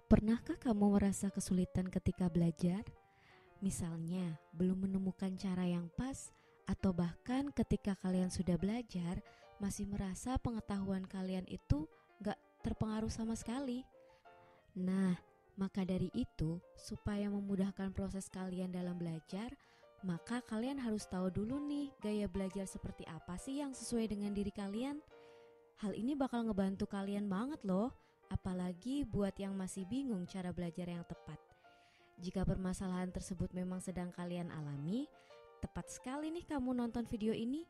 Pernahkah kamu merasa kesulitan ketika belajar? Misalnya, belum menemukan cara yang pas, atau bahkan ketika kalian sudah belajar, masih merasa pengetahuan kalian itu gak terpengaruh sama sekali. Nah, maka dari itu, supaya memudahkan proses kalian dalam belajar, maka kalian harus tahu dulu nih gaya belajar seperti apa sih yang sesuai dengan diri kalian. Hal ini bakal ngebantu kalian banget loh, apalagi buat yang masih bingung cara belajar yang tepat. Jika permasalahan tersebut memang sedang kalian alami, tepat sekali nih kamu nonton video ini.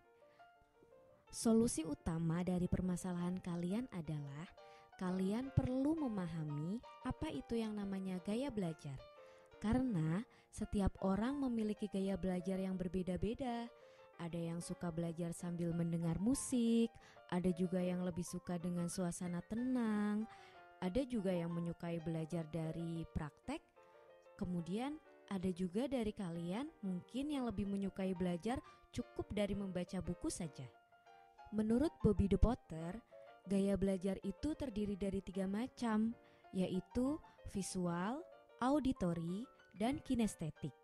Solusi utama dari permasalahan kalian adalah kalian perlu memahami apa itu yang namanya gaya belajar. Karena setiap orang memiliki gaya belajar yang berbeda-beda. Ada yang suka belajar sambil mendengar musik, ada juga yang lebih suka dengan suasana tenang, ada juga yang menyukai belajar dari praktek. Kemudian ada juga dari kalian mungkin yang lebih menyukai belajar cukup dari membaca buku saja. Menurut Bobby De Potter, gaya belajar itu terdiri dari 3 macam, yaitu visual, auditory, dan kinestetik.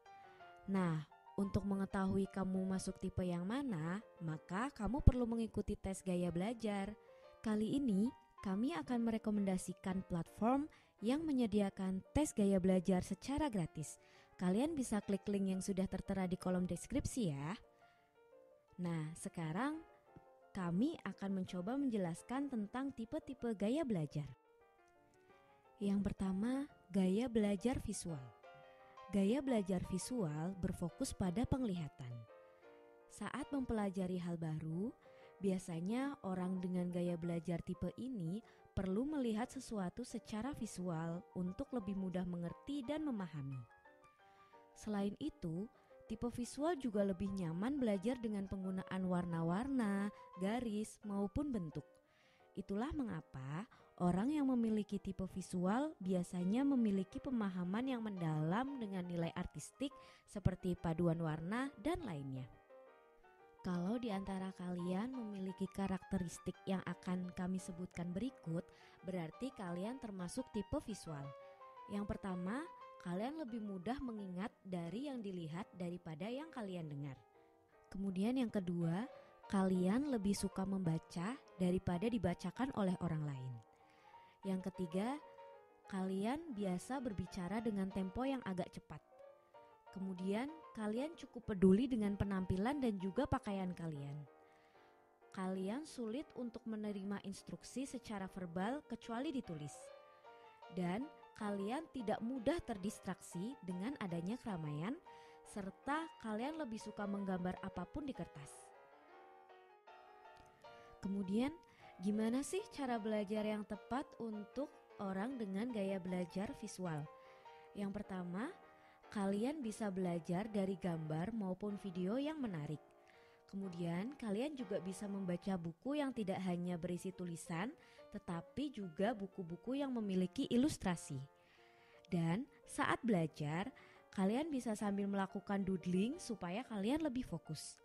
Nah, untuk mengetahui kamu masuk tipe yang mana, maka kamu perlu mengikuti tes gaya belajar. Kali ini, kami akan merekomendasikan platform yang menyediakan tes gaya belajar secara gratis. Kalian bisa klik link yang sudah tertera di kolom deskripsi ya. Nah, sekarang kami akan mencoba menjelaskan tentang tipe-tipe gaya belajar. Yang pertama, gaya belajar visual. Gaya belajar visual berfokus pada penglihatan. Saat mempelajari hal baru, biasanya orang dengan gaya belajar tipe ini perlu melihat sesuatu secara visual untuk lebih mudah mengerti dan memahami. Selain itu, tipe visual juga lebih nyaman belajar dengan penggunaan warna-warna, garis, maupun bentuk. Itulah mengapa orang yang memiliki tipe visual biasanya memiliki pemahaman yang mendalam dengan nilai artistik seperti paduan warna dan lainnya. Kalau di antara kalian memiliki karakteristik yang akan kami sebutkan berikut, berarti kalian termasuk tipe visual. Yang pertama, kalian lebih mudah mengingat dari yang dilihat daripada yang kalian dengar. Kemudian yang kedua, kalian lebih suka membaca daripada dibacakan oleh orang lain. Yang ketiga, kalian biasa berbicara dengan tempo yang agak cepat. Kemudian, kalian cukup peduli dengan penampilan dan juga pakaian kalian. Kalian sulit untuk menerima instruksi secara verbal kecuali ditulis. Dan kalian tidak mudah terdistraksi dengan adanya keramaian, serta kalian lebih suka menggambar apapun di kertas. Kemudian, gimana sih cara belajar yang tepat untuk orang dengan gaya belajar visual? Yang pertama, kalian bisa belajar dari gambar maupun video yang menarik. Kemudian, kalian juga bisa membaca buku yang tidak hanya berisi tulisan, tetapi juga buku-buku yang memiliki ilustrasi. Dan saat belajar, kalian bisa sambil melakukan doodling supaya kalian lebih fokus.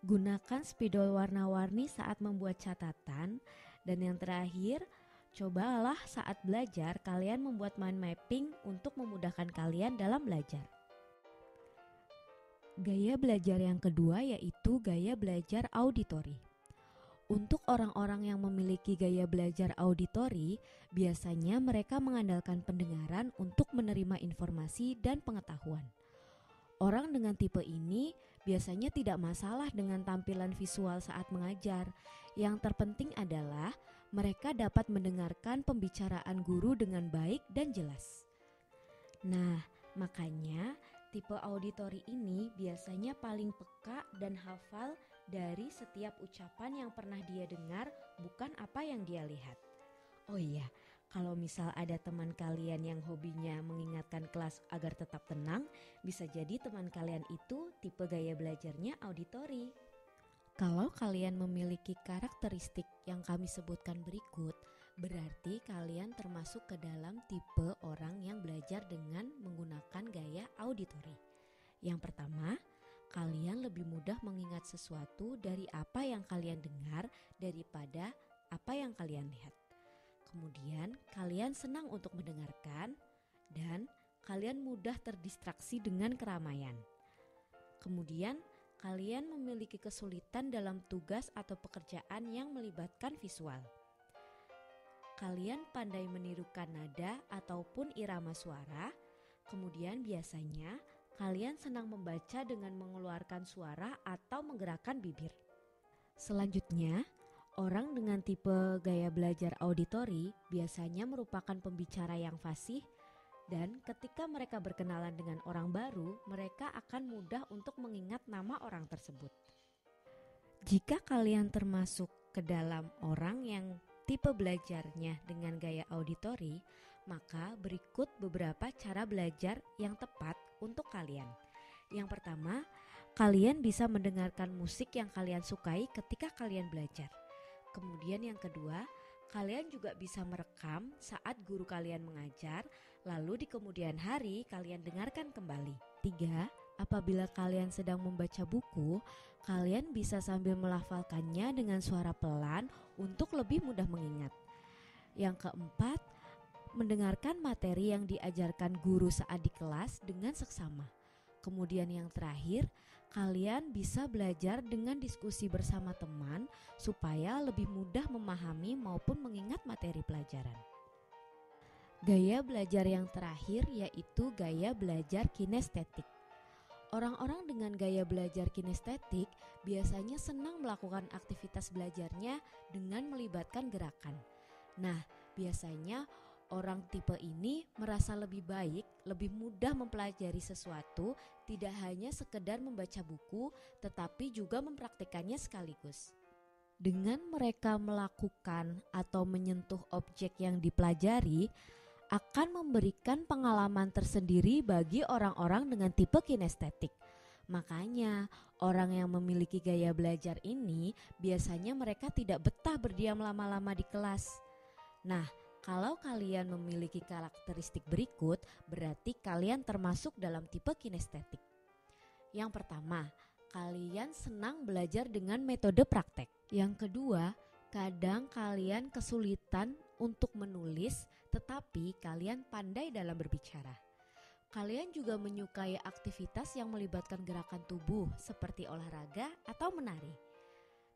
Gunakan spidol warna-warni saat membuat catatan. Dan yang terakhir, cobalah saat belajar kalian membuat mind mapping untuk memudahkan kalian dalam belajar. Gaya belajar yang kedua yaitu gaya belajar auditori. Untuk orang-orang yang memiliki gaya belajar auditori, biasanya mereka mengandalkan pendengaran untuk menerima informasi dan pengetahuan. Orang dengan tipe ini biasanya tidak masalah dengan tampilan visual saat mengajar. Yang terpenting adalah mereka dapat mendengarkan pembicaraan guru dengan baik dan jelas. Nah, makanya tipe auditori ini biasanya paling peka dan hafal dari setiap ucapan yang pernah dia dengar, bukan apa yang dia lihat. Oh iya, kalau misal ada teman kalian yang hobinya mengingatkan kelas agar tetap tenang, bisa jadi teman kalian itu tipe gaya belajarnya auditori. Kalau kalian memiliki karakteristik yang kami sebutkan berikut, berarti kalian termasuk ke dalam tipe orang yang belajar dengan menggunakan gaya auditori. Yang pertama, kalian lebih mudah mengingat sesuatu dari apa yang kalian dengar daripada apa yang kalian lihat. Kemudian kalian senang untuk mendengarkan dan kalian mudah terdistraksi dengan keramaian. Kemudian kalian memiliki kesulitan dalam tugas atau pekerjaan yang melibatkan visual. Kalian pandai menirukan nada ataupun irama suara. Kemudian biasanya kalian senang membaca dengan mengeluarkan suara atau menggerakkan bibir. Selanjutnya, orang dengan tipe gaya belajar auditori biasanya merupakan pembicara yang fasih, dan ketika mereka berkenalan dengan orang baru, mereka akan mudah untuk mengingat nama orang tersebut. Jika kalian termasuk ke dalam orang yang tipe belajarnya dengan gaya auditori, maka berikut beberapa cara belajar yang tepat untuk kalian. Yang pertama, kalian bisa mendengarkan musik yang kalian sukai ketika kalian belajar. Kemudian yang kedua, kalian juga bisa merekam saat guru kalian mengajar, lalu di kemudian hari kalian dengarkan kembali. 3. Apabila kalian sedang membaca buku, kalian bisa sambil melafalkannya dengan suara pelan untuk lebih mudah mengingat. Yang keempat, mendengarkan materi yang diajarkan guru saat di kelas dengan seksama. Kemudian yang terakhir, kalian bisa belajar dengan diskusi bersama teman supaya lebih mudah memahami maupun mengingat materi pelajaran. Gaya belajar yang terakhir yaitu gaya belajar kinestetik. Orang-orang dengan gaya belajar kinestetik biasanya senang melakukan aktivitas belajarnya dengan melibatkan gerakan. Nah, biasanya orang tipe ini merasa lebih baik, lebih mudah mempelajari sesuatu, tidak hanya sekedar membaca buku, tetapi juga mempraktikkannya sekaligus. Dengan mereka melakukan atau menyentuh objek yang dipelajari, akan memberikan pengalaman tersendiri bagi orang-orang dengan tipe kinestetik. Makanya, orang yang memiliki gaya belajar ini biasanya mereka tidak betah berdiam lama-lama di kelas. Nah, kalau kalian memiliki karakteristik berikut, berarti kalian termasuk dalam tipe kinestetik. Yang pertama, kalian senang belajar dengan metode praktek. Yang kedua, kadang kalian kesulitan untuk menulis, tetapi kalian pandai dalam berbicara. Kalian juga menyukai aktivitas yang melibatkan gerakan tubuh seperti olahraga atau menari.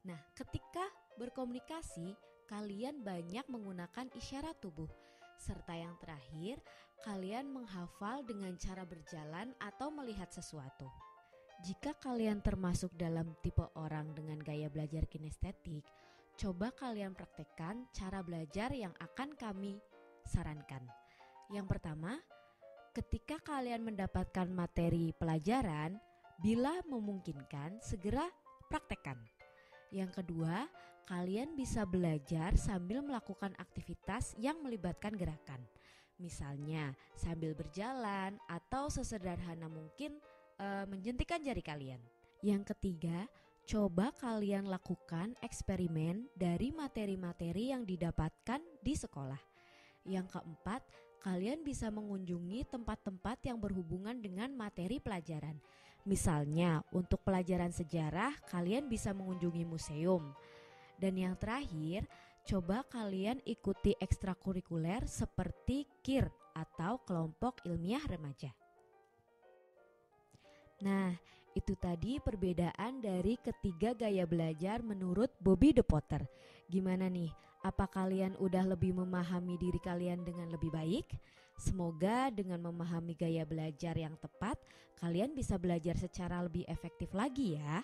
Nah, ketika berkomunikasi, kalian banyak menggunakan isyarat tubuh. Serta yang terakhir, kalian menghafal dengan cara berjalan atau melihat sesuatu. Jika kalian termasuk dalam tipe orang dengan gaya belajar kinestetik, coba kalian praktekkan cara belajar yang akan kami sarankan. Yang pertama, ketika kalian mendapatkan materi pelajaran, bila memungkinkan segera praktekkan. Yang kedua, kalian bisa belajar sambil melakukan aktivitas yang melibatkan gerakan. Misalnya sambil berjalan atau sesederhana mungkin menjentikan jari kalian. Yang ketiga, coba kalian lakukan eksperimen dari materi-materi yang didapatkan di sekolah. Yang keempat, kalian bisa mengunjungi tempat-tempat yang berhubungan dengan materi pelajaran. Misalnya, untuk pelajaran sejarah, kalian bisa mengunjungi museum. Dan yang terakhir, coba kalian ikuti ekstrakurikuler seperti KIR atau kelompok ilmiah remaja. Nah, itu tadi perbedaan dari ketiga gaya belajar menurut Bobby De Potter. Gimana nih? Apa kalian udah lebih memahami diri kalian dengan lebih baik? Semoga dengan memahami gaya belajar yang tepat, kalian bisa belajar secara lebih efektif lagi ya.